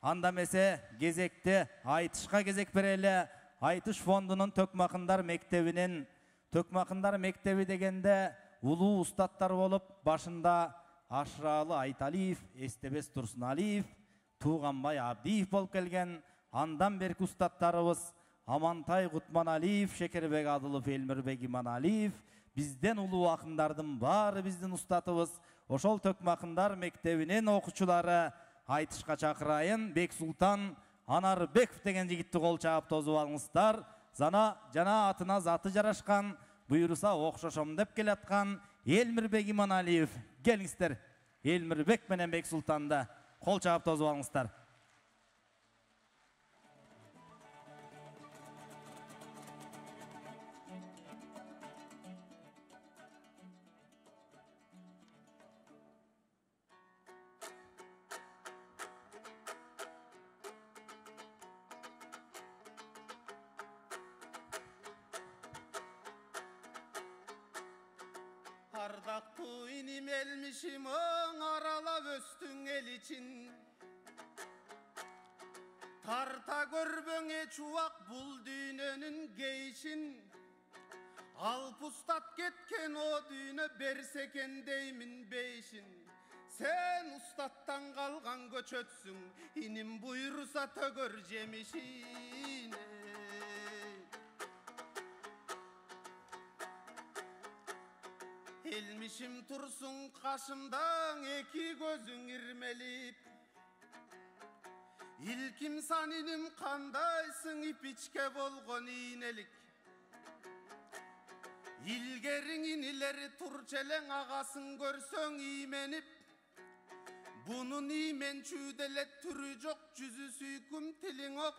Анда месе кезекте айтышқа кезек берелі. Айтыш фондунун Төкмакындар мектебинин, Төкмакындар мектеби дегенде улуу устаттар болуп, башында Ашралы Айталиев, Эстебес Турсуналиев, Туғанбай Абдиев болуп келген. Андан берки устаттарыбыз Амантай Гутманалиев, Шекербек Адылов, Элмирбек Иманалиев, бизден улуу акындардын баары биздин устатыбыз. Ошол Төкмакындар мектебинин окуучулары айтышка чакырайын. Бексултан Анарбеков деген жигитти кол чаап тозуп алыңыздар. Жана атына заты жарашкан, буйруса окшошом деп келаткан Элмирбек Иманалиев. Келиңиздер. Элмирбек менен Бексултанды кол чаап тозуп алыңыздар. Ардактуу иним элмишим, оң аралап өстүң эл ичин. Тарта көрбөңе чубак бул дүйнөнүн кейишин. Алпустат кеткен о дүйнө берсе экен деймин бейшин. Сен устаттан калган көчөтсүң, иним буйруса төгөр жемишин. Elmişim tursun kaşımdan eki gözün irmelip. İlkim saninim kandaysın ipiçke bolgon iğnelik. İlgerin inileri turçelen ağasın görsön imenip. Bunun imen çüdelet türü çok cüzü süyküm tilin ok.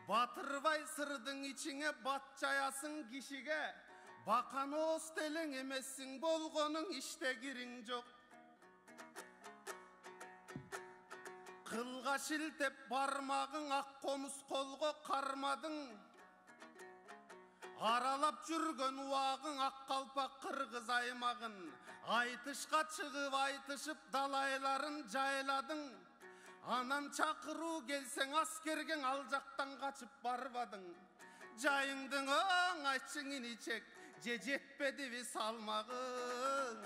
Batırvay sırdın içine batçayasın kişige. Bakan oğuz telin emessin bolgonun işte girin çok. Kılga şiltep barmağın ak komuz kolgo karmadın. Aralap жүрgön uağın ak kalpak kırgız aymağın. Aytışka çıgıp aytışıp dalayların jayladın. Anan çakıruu gelsen askergen aljaktan kaçıp barbadın. Jayыңдың оң айтшыңын içek. Jetpedi vi salmağın.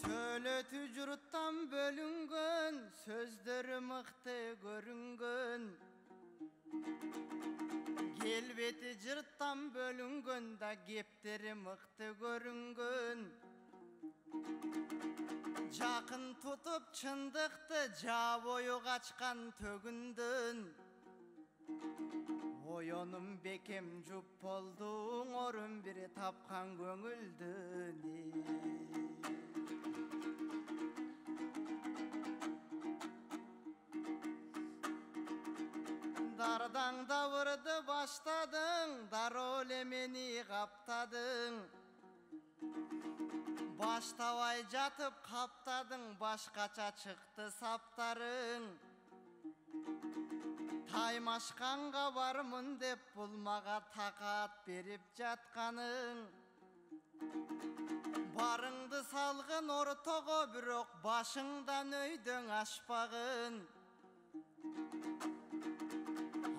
Söylötü jurttan bölüngön, sözleri mıhtı görüngön. Kelbeti jırttan bölüngön da gepteri mıhtı görüngön. Jakın tutup çındıktı ja boyu kaçkan tögündün. Oyonum bekem jup bolduň orun biri tapkan göңүлдүн. Dardan davırdı başladın, darole meni kaptadın. Baştavay jatıp kaptadın, başkaça çıktı saptarın. Taymaşkanга barmın dep bulmaga takat berip jatkanın. Barыңды salgın ortogo bирок başыңdan öydöň aşpagın.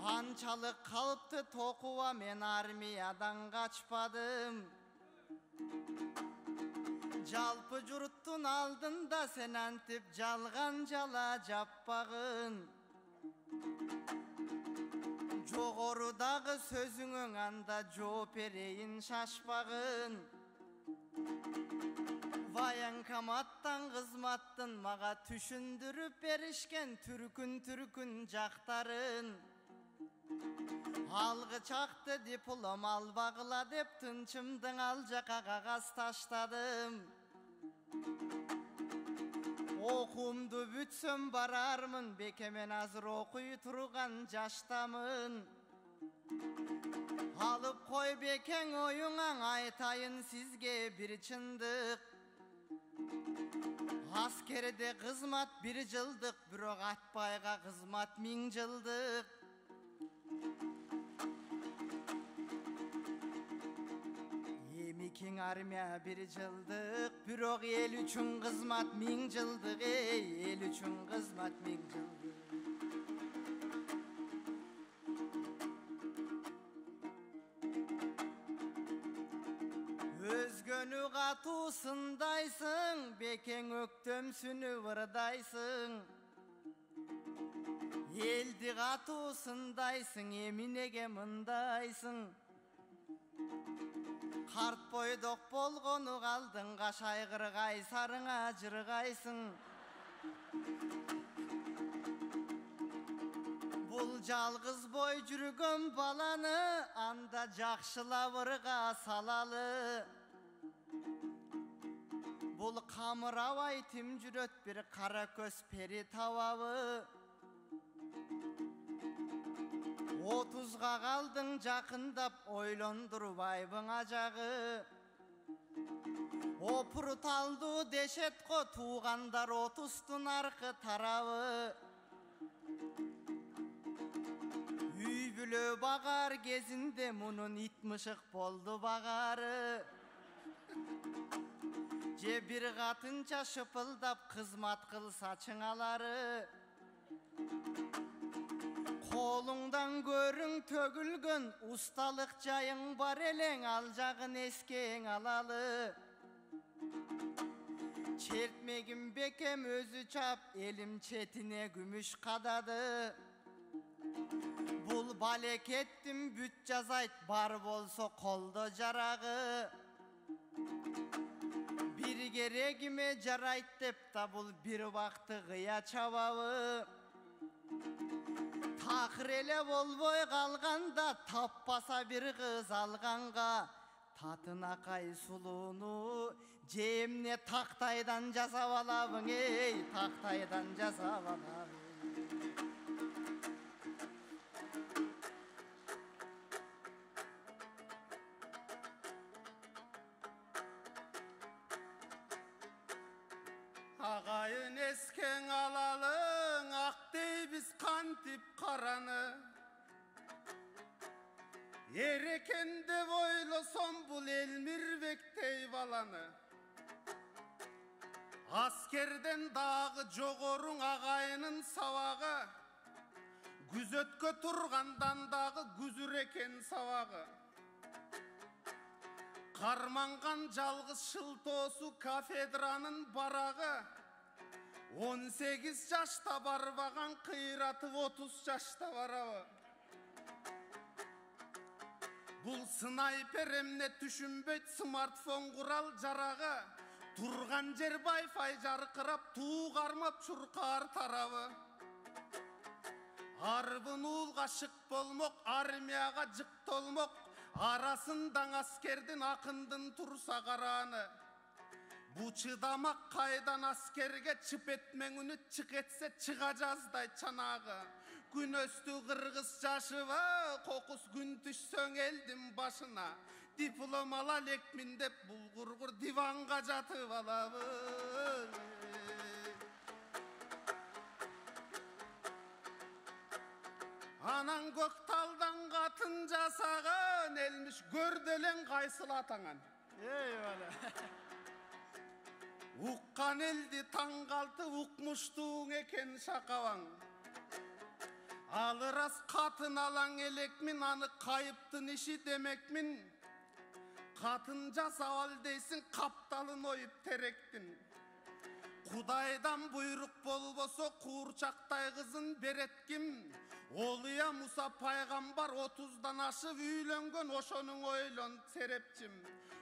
Ançalık kalıptı tokuva men armiyadan kaçmadım. Jalpı jurttun aldında sen antip jalgan jala jappagın. Jogorudagı sözüňöň anda жооп bereyin şaşpagın. Vayankamattan kızmattın maga tüşündürüp berişken türkün jaktarın. Algı çaktı diplom albagıla dep tınçımdın aljaka kagaz taşladım. Okumdu bütsöm bararmın, bekemen azır okuy turgan jaştamın. Alıp koy beken oyuňa aytayın sizge bir çındık. Askerede kızmat 1 жылдык, бирок Атбайга кызмат 1000 жылдык. Эми кең армия 1 жылдык, бирок эл үчүн кызмат 1000 жылдык. Эл үчүн кызмат 1000 жылдык. Өзгөнү катуу сындайсың, бекең өктөмсүнү ырдайсың. Элди катуу сындайсың, эминеге мындайсың. Карт бойдок болгону калдың, кашайгыр кайсарыңа жыргайсың. Бул жалгыз бой жүргөн баланы анда жакшылап ырга салалы. Бул камырабай тим жүрөт бир кара көз пери табабы. 30га калдың жакындап, ойлондурбайбың ажагы. Опурталдуу дешет го туугандар 30тун аркы тарабы. Үй бүлө багар кезинде мунун ит мышык болду багары. Же бир катынча шыпылдап кызмат кылса чыңалары. Колуңдан көрүң төгүлгөн, усталык жайың бар элең, ал жагын эскең алалы. Чертмегим бекем өзү чап, элим четине күмүш кадады. Бул балекеттин бүт жазайт, бар болсо колдо жарагы. Бир керегиме жарайт деп та бул бир бакты кыя чабабы. Такыр эле болбой калганда, таппаса бир кыз алганга. Татынакай сулууну же эмне тактайдан жасап алабың, эй, тактайдан жасап алабың. Агайын эскең алалың, ак дейбиз кантип караны. Эрекен деп ойлосом бул Элмирбектей баланы. Аскерден дагы жогоруң агайынын сабагы. Күзөткө тургандан дагы күзүр экен сабагы. Карманган жалгыз шылтоосу кафедранын барагы. 18 жашта барбаган кыйратып 30 жашта барабы. Бул снайпер эмне түшүнбөйт, смартфон курал жарагы. Турган жер Wi-Fi жаркырап, туу кармап чуркаар тарабы. Арбын уулга шык болмок, армияга жык толмок. Арасындан аскердин акындын турса караны. Бу чыдамак кайдан аскерге чып этмеңүнү чык этсе чыга жаздай чанагы. Күн өстү кыргыз жашыба, кокус күн түшсөң элдин башына. Диплом ала элекмин деп булгургур диванга жатып алабы. Анан көк талдан катын жасаган, элмиш көрделең кайсыл атаңан. Эй, бала. Уккан элди таң калтып, укмуштуң экен шакабаң. Ал ырас катын алаң элекмин, аны кайыптын иши демекмин. Катын жасап ал дейсиң, капталын оюп теректин. Кудайдан буйрук болбосо куурчактай кызын берет ким? Олуя Муса пайгамбар 30дан ашып үйлөнгөн, ошонун ойлон серепчим.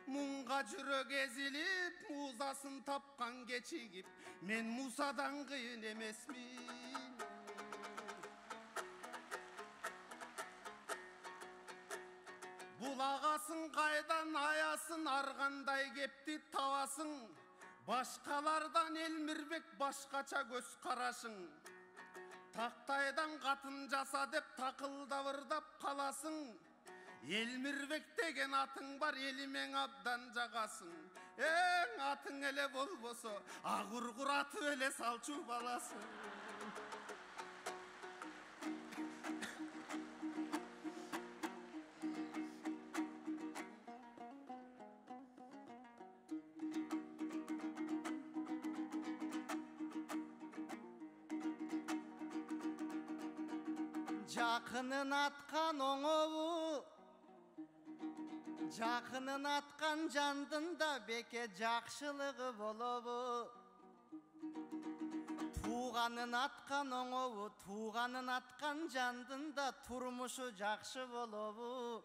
Мунга жүрөк эзилип, музасын тапкан кечигип, мен Мусадан кыйын эмесмин. Бул агасың кайдан аясын, аргандай кепти табасың. Башкалардан Элмирбек башкача көз карашың. Тактайдан катын жаса деп такылдап ырдап каласың. Элмирбек деген атың бар, элимең абдан жагасың. Eң атың эле болбосо агургур атып эле салчу баласы. Жақынын атқан оңову, жақынын атқан жандын да беке жақшылығы болобу. Туғанын атқан оңову, туғанын атқан жандын да турмушу жақшы болобу.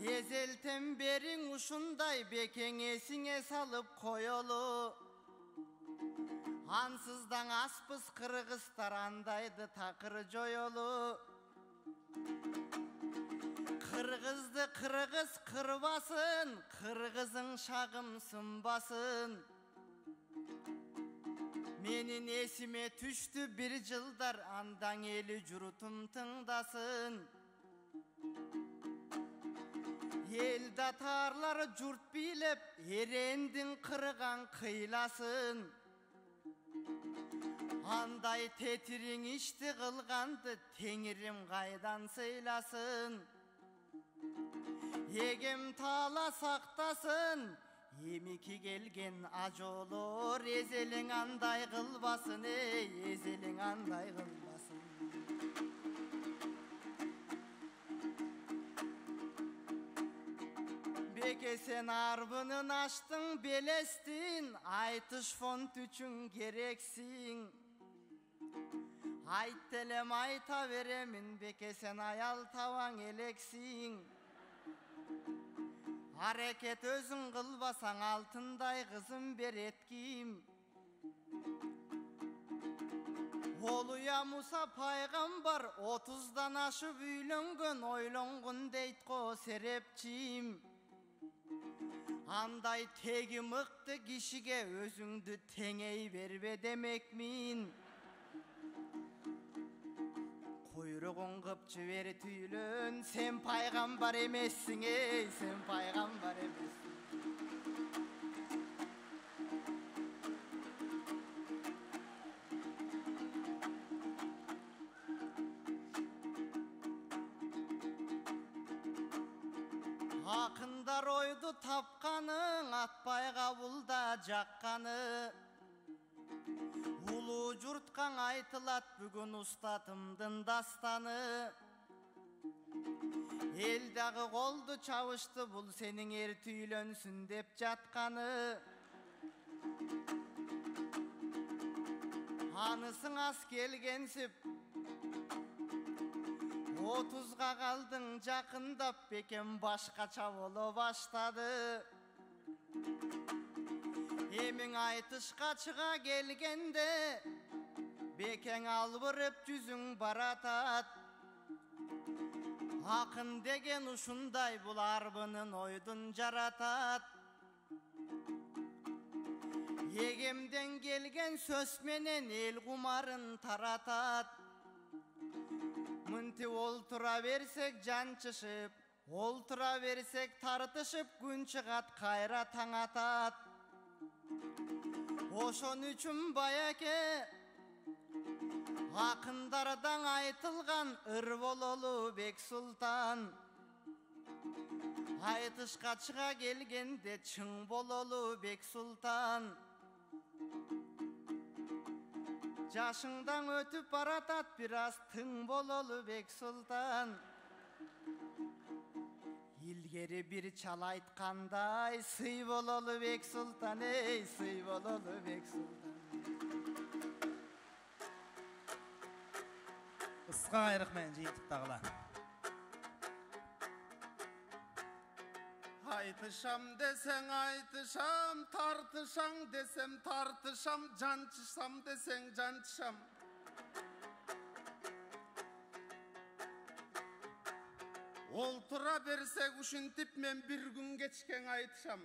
Езелтен бериң ушундай бекең эсиңе салып коелу. Ансыздан аспыз кыргыздар андайды такыр жоелу. Кыргызды кыргыз кырбасын, кыргызың шагым сынбасын. Менин эсиме түштү бир жылдар, андан эли журутум тыңдасын. Эл датарлары журт бийлеп, эрендин кырган кыйласын. Андай тетириң ишти кылганды теңирим кайдан сыйласын. Эгем таала сактасын, эмики келген ажолор, эзелиң андай кылбасын, эзелиң андай кылбасын. Беке сен арбынын аштың белестин, айтыш фонд үчүн керексиң. Айт элем айта беремин, беке сен аял табаң элексиң. Арекет өзүң кылбасаң, алтындай кызым берет ким. Олуя Муса пайгамбар 30-дан ашып үйлөнгөн, ойлонгун дейт го серепчим. Андай теги мыкты кишиге өзүңдү теңей бербе демекмин. Куйругун кып жибери түйүлөн, сен пайгамбар эмессиң, сен пайгамбар эмессиң. Акындар ойду тапканың, атпай кабулда жакканы. Улуу журткаң айтылат бүгүн устатымдын дастаны. Эл дагы колду чабышты, бул сенин эр түйүлөнсүн деп жатканы. Анысың аз келгенсип, 30-га калдың жакындап, бекем башкача боло баштады. Эмиң айтышка чыга келгенде, бекең албырып жүзүң баратат. Акын деген ушундай, бул арбынын ойдун жаратат. Эгемден келген сөз менен эл кумарын таратат. Мынтип олтура берсек жанчышып, олтура берсек тартышып, күн чыгат кайра таң атат. Ошон үчүн баяке акындардан айтылган ыр бололу бек султан. Айтышка чыга келгенде чың бололу бек султан. Жашыңдан өтүп баратат, бир аз тың бололу бек султан. Илгери бир чал айткандай, сый бололу бек султан, сый бололу бек султан. Ысқа айрық мен жиынтықтағыла. Айтышам десең айтышам, тартышаң десем тартышам, жанчышам десең жанчышам. Олтура берсек ушинтип мен бир күн кечкен айтышам.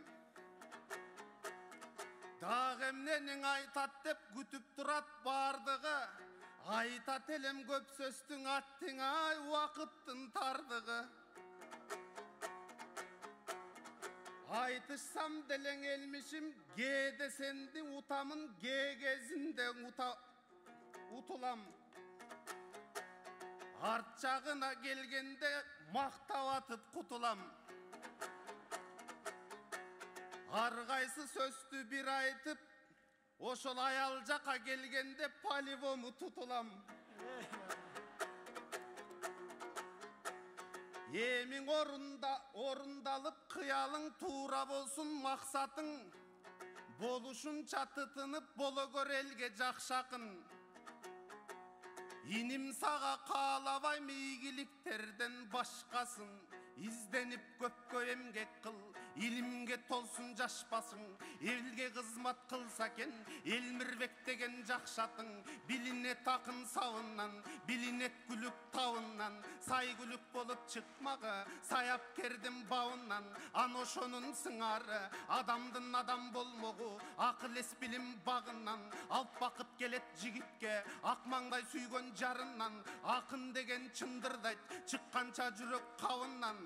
Дагы эмнениң айтат деп күтүп турат бардыгы. Айтат элем көп сөздүн аттың убакыттын тардыгы. Aytışsam delen elmişim, G desendin utamın, G gezinde utulam. Artçağına gelgende maqtav atıp kutulam. Argaysı sözdü bir aytıp, oşol ayal jaka gelgende palivomu tutulam. Yemin orundalıp kıyalın tuğra bolsun maksatın. Boluşun çatıtınıp bolo gör elge jakşakın. İnim sağa kaalabay meygilikterden başkasın. İzdenip köpkö emgek kıl, ilimge tolsun jaşpasın. Elge kızmat kılsa ken, elmirbek degen jakşatın. Bilinet akın savundan, bilinet gülük tavundan. Say gülük bolup çıkmağı, sayap kerdim bağından. Anoşonun sыңары, adamdın adam bolmoğu. Akıl es bilim bağından, alt bakıp gelet jigitke. Akmаңдай süygön jarından, akın degen çındırdayt, çıkkança jürök kavundan.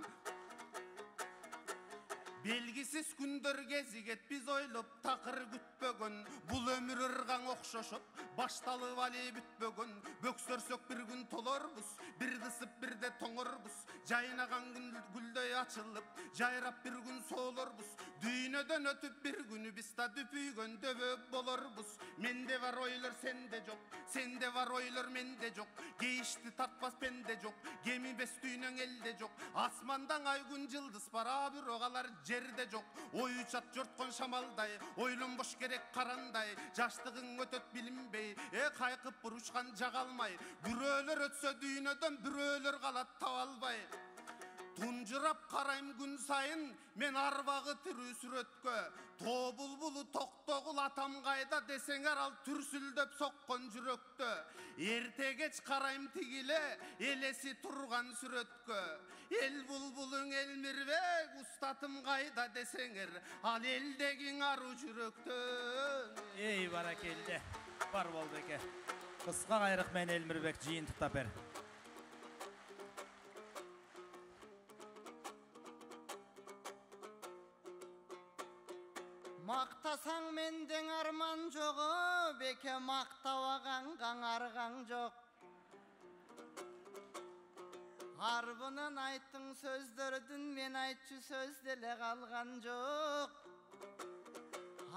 Belgisiz күндер кезигет biz ойлоп такыр күтпөгөн. Бул өмүр ыргаң окшошуп, башталып али бүтпөгөн. Бөксөрсөк bir gün толорбуз, bir дысып бирде тоңорбуз. Жайнаган гүлдөй ачылып, жайрап bir gün соолорбуз. Дүйнөдөн өтүп bir günü биз да дүпүйгөн дөбөк болорбуз. Менде бар ойлор сенде жок, сенде бар ойлор менде жок. Кейишти тартпас пенде жок, кеми бес дүйнөң элде жок. Асмандан ай күн жылдыз бар, бирок алар жерде жок. Ой учат жорткон шамалдай, ойлонбош керек карандай. Жаштыгың өтөт билинбей, кайкып бурушкан жагалмай. Бирөөлөр өтсө дүйнөдөн, бирөөлөр калат таба албай. Tunjurap karayım gün sayın, men arbağı türü sürötkö. Tobulbulu toktogul atam kayda desenger al türsüldöp sokkon jüröktö. Erte geç karayım tigile, elesi turgan sürötkö. El bulbulun elmirbek, ustatım kayda desenger, al eldegin aru jüröktö. Ey barakelde, бар бол беке. Кыска кайрык мен Элмирбек жыйынтыктап бер. Мақтасаң менден арман жоғы, беке мақтаваған қаңарған жоқ. Арбынын айттың сөздердің, мен айтшы сөзделе қалған жоқ.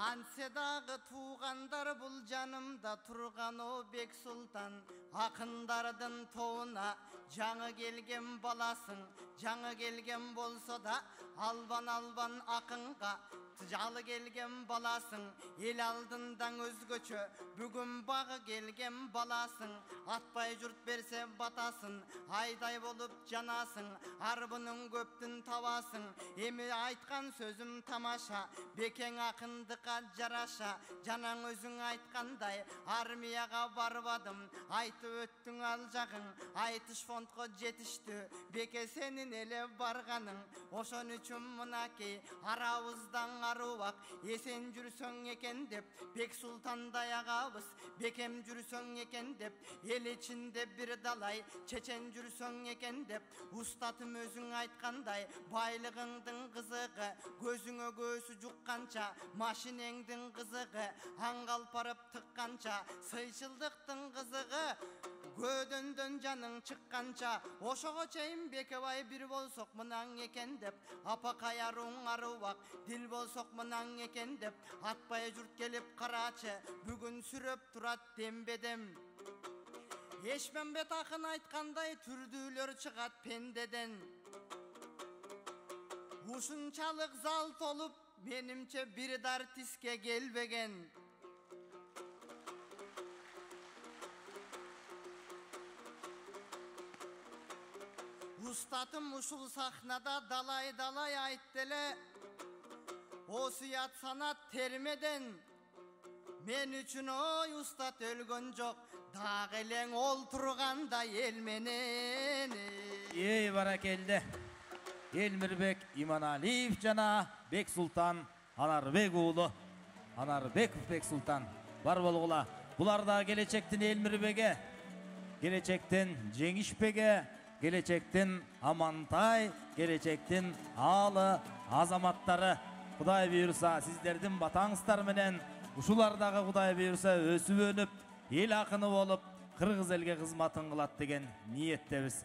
Анседағы туғандар бұл жанымда тұрған о бек сұлтан. Ақындардың тоуына жаңы келген баласың, жаңы келген болса да албан ақынға жалы келген баласың. Ел алдындан өзгөчө бүгін бағы келген баласың. Атпай жұрт берсе батасың, айдай болып жанасың. Арбының көптін табасың, эми айтқан сөзім тамаша. Бекең ақындыққа жараша, жанаң өзің айтқандай. Армияға барбадым, айтып өттің ал жағың. Айтыш фондқа жетішті, беке сенің еле барғаның. Ошон үчүн мынакей арабыздан аруак, есен жүрсөң екен деп, бек сұлтандай ағабыз. Бекем жүрсөң екен деп, ел içinde bir далай, чечен жүрсөң екен деп, устатым өзің айтқандай. Байлығыңдың қызығы, көзіңө көзі жұққанша, машинеңдің қызығы, аңғал парып тыққанша, сыйшылдықтың қызығы, көдөндөн жаның чыкканча. Ошого чейин бекебай бир болсок мынан экен деп, апа каяруң аруак, дил болсок мынан экен деп, атпай журт келип карачы, бүгүн сүрөп турат дембедем. Эшмембет акын айткандай түрдүүлөр чыгат пендеден. Ушунчалык зал толуп, менимче бир артистке келбеген. Устатым ушул сахнада далай айттеле. Осуят санат термеден. Мен үчүн ой устат өлгөн жок, дагы элең олтурганда эл менен. Ей баракелде. Элмирбек Иманалиев жана Бек Султан Анарбек уулу. Анарбеков Бек Султан. Бар болгула. Булар да келечектин Элмирбеге, келечектин Жеңишбеге, келечектин Амантай, келечектин аалы азаматтары. Құдай бұйырса сіздердің батаңыздар менен ушулардағы Құдай бұйырса өсіп өніп ел ақыны болып қырғыз елге қызматын қылат деген ниеттебіз.